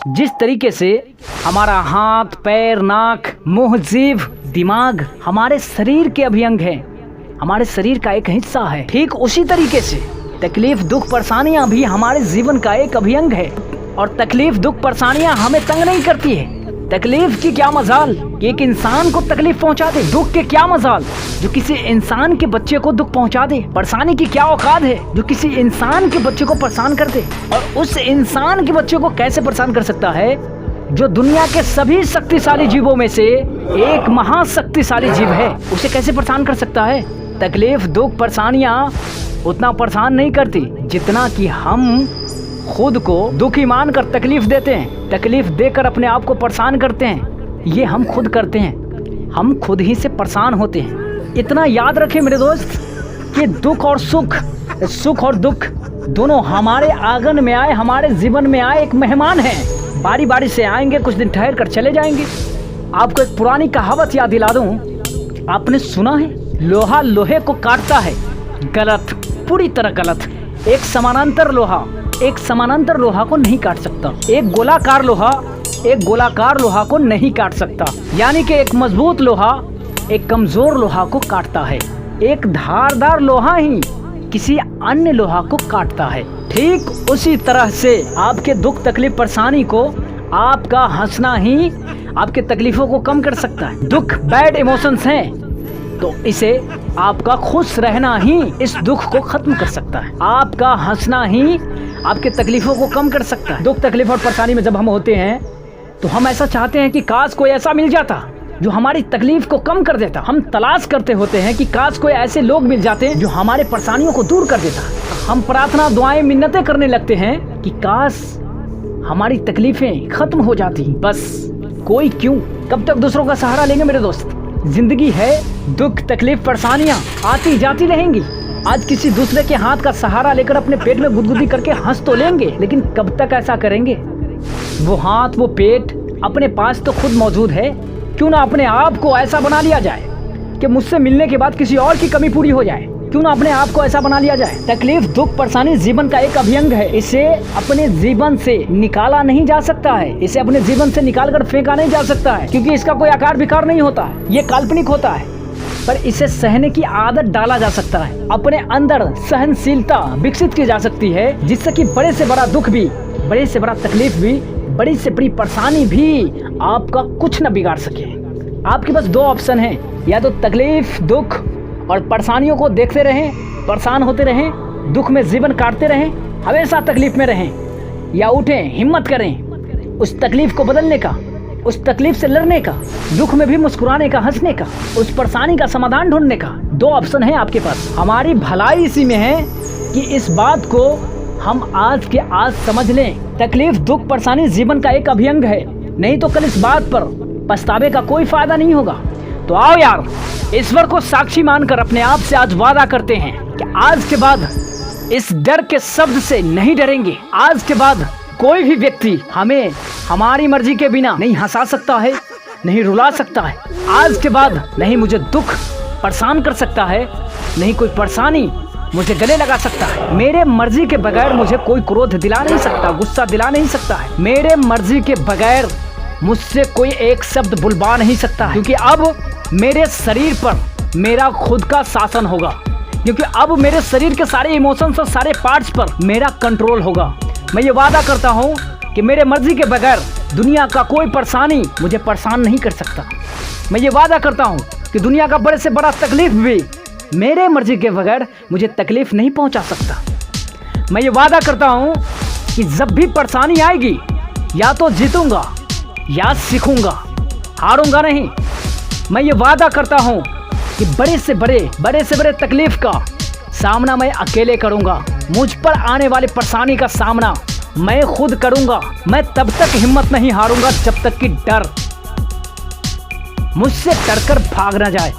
जिस तरीके से हमारा हाथ, पैर, नाक, मुंह, जीभ, दिमाग हमारे शरीर के अभिअंग हैं, हमारे शरीर का एक हिस्सा है, ठीक उसी तरीके से तकलीफ, दुख, परेशानियां भी हमारे जीवन का एक अभिअंग है। और तकलीफ, दुख, परेशानियां हमें तंग नहीं करती है। तकलीफ की क्या मजाल कि एक इंसान को तकलीफ पहुंचा दे, दुख के क्या मजाल जो किसी इंसान के बच्चे को दुख पहुंचा दे, परेशानी की क्या औकात है जो किसी इंसान के बच्चे को परेशान कर दे। और उस इंसान के बच्चे को कैसे परेशान कर सकता है जो दुनिया के सभी शक्तिशाली जीवों में से एक महाशक्तिशाली जीव है, उसे कैसे परेशान कर सकता है। तकलीफ, दुख, परेशानियां उतना परेशान नहीं करती जितना कि हम खुद को दुखी मानकर तकलीफ देते हैं, तकलीफ देकर अपने आप को परेशान करते हैं। ये हम खुद करते हैं, हम खुद ही से परेशान होते हैं। इतना याद रखें मेरे दोस्त कि दुख और सुख, सुख और दुख दोनों हमारे आंगन में आए, हमारे जीवन में आए एक मेहमान हैं। बारी बारी से आएंगे, कुछ दिन ठहर कर चले जाएंगे। आपको एक पुरानी कहावत याद दिला दूं, आपने सुना है, लोहा लोहे को काटता है। गलत, पूरी तरह गलत। एक समानांतर लोहा को नहीं काट सकता। एक गोलाकार लोहा को नहीं काट सकता। यानी कि एक मजबूत लोहा एक कमजोर लोहा को काटता है। एक धारदार लोहा ही किसी अन्य लोहा को काटता है। ठीक उसी तरह से आपके दुख, तकलीफ, परेशानी को आपका हंसना ही आपके तकलीफों को कम कर सकता है। दुख बैड इमोशंस हैं तो इसे आपका खुश रहना ही इस दुख को खत्म कर सकता है। आपका हंसना ही आपके तकलीफों को कम कर सकता है। दुख, तकलीफ और परेशानी में जब हम होते हैं तो हम ऐसा चाहते हैं कि काश कोई ऐसा मिल जाता जो हमारी तकलीफ को कम कर देता। हम तलाश करते होते हैं कि काश कोई ऐसे लोग मिल जाते जो हमारे परेशानियों को दूर कर देता। हम प्रार्थना, दुआएं, मिन्नतें करने लगते हैं कि काश हमारी तकलीफें खत्म हो जाती। बस कोई क्यों, कब तक दूसरों का सहारा लेंगे मेरे दोस्त। जिंदगी है, दुख, तकलीफ, परेशानियां आती जाती रहेंगी। आज किसी दूसरे के हाथ का सहारा लेकर अपने पेट में गुदगुदी करके हंस तो लेंगे, लेकिन कब तक ऐसा करेंगे। वो हाथ, वो पेट अपने पास तो खुद मौजूद है, क्यों ना अपने आप को ऐसा बना लिया जाए कि मुझसे मिलने के बाद किसी और की कमी पूरी हो जाए। क्यों ना अपने आप को ऐसा बना लिया जाए। तकलीफ, दुख, परेशानी जीवन का एक अभिअंग है। इसे अपने जीवन से निकाला नहीं जा सकता है, इसे अपने जीवन से निकाल कर फेंका नहीं जा सकता है, क्योंकि इसका कोई आकार विकार नहीं होता है, ये काल्पनिक होता है। पर इसे सहने की आदत डाला जा सकता है। अपने अंदर सहनशीलता विकसित की जा सकती है, जिससे कि बड़े से बड़ा दुख भी, बड़े से बड़ा तकलीफ भी, बड़ी से बड़ी परेशानी भी आपका कुछ न बिगाड़ सके। आपके पास दो ऑप्शन हैं, या तो तकलीफ, दुख और परेशानियों को देखते रहें, परेशान होते रहें, दुख में जीवन काटते रहें, हमेशा तकलीफ में रहें, या उठें, हिम्मत करें उस तकलीफ को बदलने का, उस तकलीफ से लड़ने का, दुख में भी मुस्कुराने का, हंसने का, उस परेशानी का समाधान ढूंढने का। दो ऑप्शन है आपके पास। हमारी भलाई इसी में है कि इस बात को हम आज के आज समझ लें। तकलीफ, दुख, परेशानी जीवन का एक अभिअंग है, नहीं तो कल इस बात पर पछतावे का कोई फायदा नहीं होगा। तो आओ यार, ईश्वर को साक्षी मानकर अपने आप से आज वादा करते हैं कि आज के बाद इस डर के शब्द से नहीं डरेंगे। आज के बाद कोई भी व्यक्ति हमें हमारी मर्जी के बिना नहीं हंसा सकता है, नहीं रुला सकता है। आज के बाद नहीं मुझे दुख परेशान कर सकता है, नहीं कोई परेशानी मुझे गले लगा सकता है। मेरे मर्जी के बगैर मुझे कोई क्रोध दिला नहीं सकता, गुस्सा दिला नहीं सकता है। मेरे मर्जी के बगैर मुझसे कोई एक शब्द बुलवा नहीं सकता है, क्योंकि अब मेरे शरीर पर मेरा खुद का शासन होगा, क्योंकि अब मेरे शरीर के सारे इमोशंस और सारे पार्ट्स पर मेरा कंट्रोल होगा। मैं ये वादा करता हूँ कि मेरे मर्जी के बगैर दुनिया का कोई परेशानी मुझे परेशान नहीं कर सकता। मैं ये वादा करता हूँ कि दुनिया का बड़े से बड़ा तकलीफ भी मेरे मर्जी के बगैर मुझे तकलीफ नहीं पहुँचा सकता। मैं ये वादा करता हूँ कि जब भी परेशानी आएगी, या तो जीतूंगा या सीखूंगा, हारूंगा नहीं। मैं ये वादा करता हूँ कि बड़े से बड़े तकलीफ का सामना मैं अकेले करूंगा। मुझ पर आने वाले परेशानी का सामना मैं खुद करूंगा। मैं तब तक हिम्मत नहीं हारूंगा जब तक कि डर मुझसे डरकर भाग न जाए।